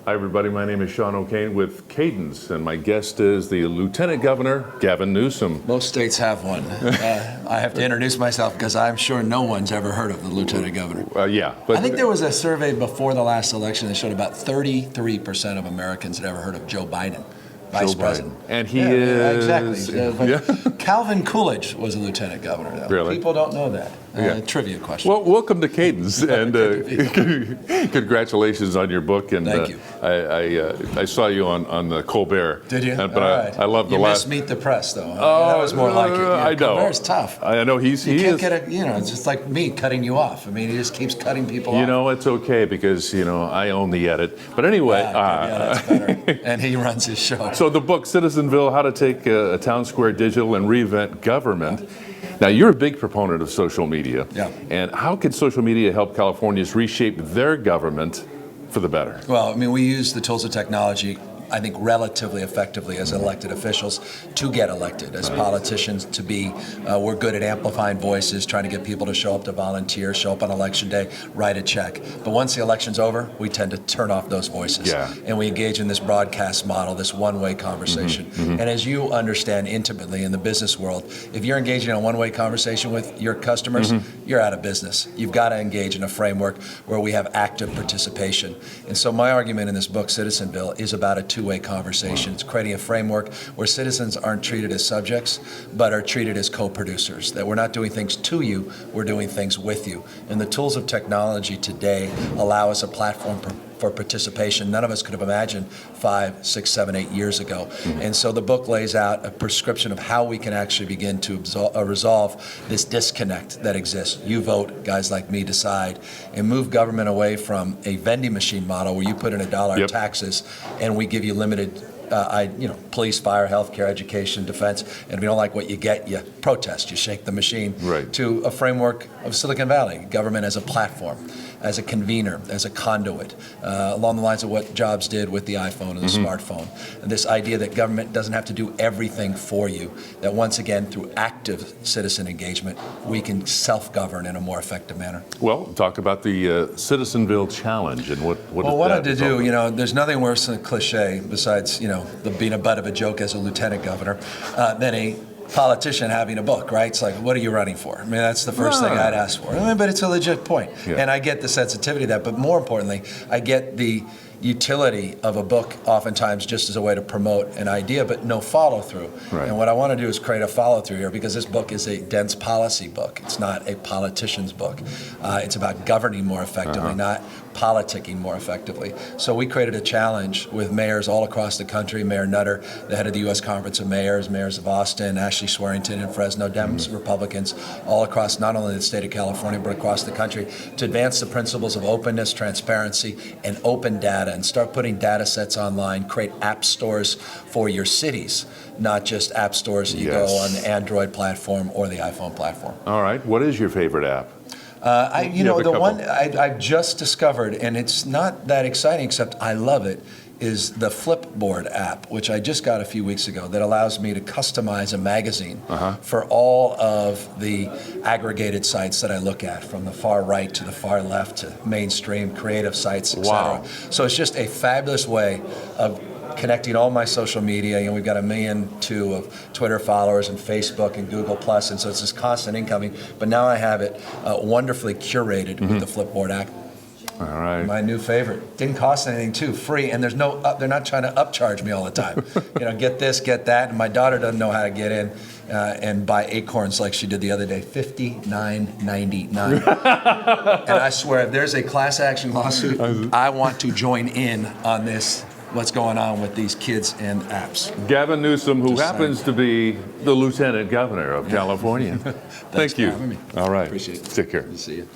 Hi, everybody. My name is Sean O'Kane with Cadence, and my guest is the Lieutenant Governor, Gavin Newsom. Most states have one. I have to introduce myself because I'm sure no one's ever heard of the Lieutenant Governor. Yeah. But I think there was a survey before the last election that showed about 33% of Americans had ever heard of Joe Biden. Vice President. And he is... Exactly. Yeah. Calvin Coolidge was a lieutenant governor, though. Really? People don't know that. Trivia question. Well, welcome to Cadence, and congratulations on your book. And thank you. I saw you on the Colbert. Did you? But I love the last... You missed Meet the Press, though. That was more like it. I know. Colbert's tough. I know. You can't get it. It's just like me cutting you off. I mean, he just keeps cutting people off. You know, it's okay because, I own the edit. But anyway... that's better. And he runs his show. So the book, Citizenville, How to Take a Town Square Digital and Reinvent Government. Now, you're a big proponent of social media. Yeah. And how can social media help Californians reshape their government for the better? Well, I mean, we use the tools of technology, I think, relatively effectively as elected officials to get elected, as politicians to be. We're good at amplifying voices, trying to get people to show up to volunteer, show up on election day, write a check. But once the election's over, we tend to turn off those voices. Yeah. And we engage in this broadcast model, this one-way conversation. And as you understand intimately in the business world, if you're engaging in a one-way conversation with your customers, you're out of business. You've got to engage in a framework where we have active participation. And so my argument in this book, Citizenville, is about a two-way conversation. It's creating a framework where citizens aren't treated as subjects, but are treated as co-producers, that we're not doing things to you, we're doing things with you. And the tools of technology today allow us a platform for participation none of us could have imagined 5, 6, 7, 8 years ago. And so the book lays out a prescription of how we can actually begin to resolve this disconnect that exists. You vote, guys like me decide, and move government away from a vending machine model where you put in $1 in taxes and we give you limited police, fire, healthcare, education, defense, and if you don't like what you get, you protest, you shake the machine, to a framework of Silicon Valley, government as a platform, as a convener, as a conduit, along the lines of what Jobs did with the iPhone and the smartphone. And this idea that government doesn't have to do everything for you, that once again, through active citizen engagement, we can self-govern in a more effective manner. Well, talk about the Citizenville Challenge and what I wanted to do, there's nothing worse than a cliche besides, the being a butt of a joke as a lieutenant governor, than a politician having a book, right? It's like, what are you running for? I mean, that's the first thing I'd ask for. But it's a legit point. And I get the sensitivity of that, but more importantly, I get the utility of a book oftentimes just as a way to promote an idea, but no follow through. And what I want to do is create a follow through here, because this book is a dense policy book. It's not a politician's book. It's about governing more effectively, not politicking more effectively. So we created a challenge with mayors all across the country. Mayor Nutter, the head of the U.S. Conference of Mayors, mayors of Austin, Ashley Swearington in Fresno, Dems, Republicans, all across not only the state of California, but across the country, to advance the principles of openness, transparency, and open data, and start putting data sets online, create app stores for your cities, not just app stores that you go on the Android platform or the iPhone platform. All right. What is your favorite app? The one I've just discovered, and it's not that exciting, except I love it, is the Flipboard app, which I just got a few weeks ago, that allows me to customize a magazine for all of the aggregated sites that I look at, from the far right to the far left to mainstream creative sites, etc. So it's just a fabulous way of connecting all my social media. We've got 1.2 million of Twitter followers and Facebook and Google Plus, and so it's this constant incoming. But now I have it wonderfully curated with the Flipboard app. All right. My new favorite. Didn't cost anything too, free, and there's no they're not trying to upcharge me all the time. Get this, get that, and my daughter doesn't know how to get in and buy acorns like she did the other day, $59.99. And I swear, if there's a class action lawsuit, I want to join in on this. What's going on with these kids and apps. Gavin Newsom, who happens to be the Lieutenant Governor of California. Thank you. For having me. All right. Appreciate it. Take care. Good to see you.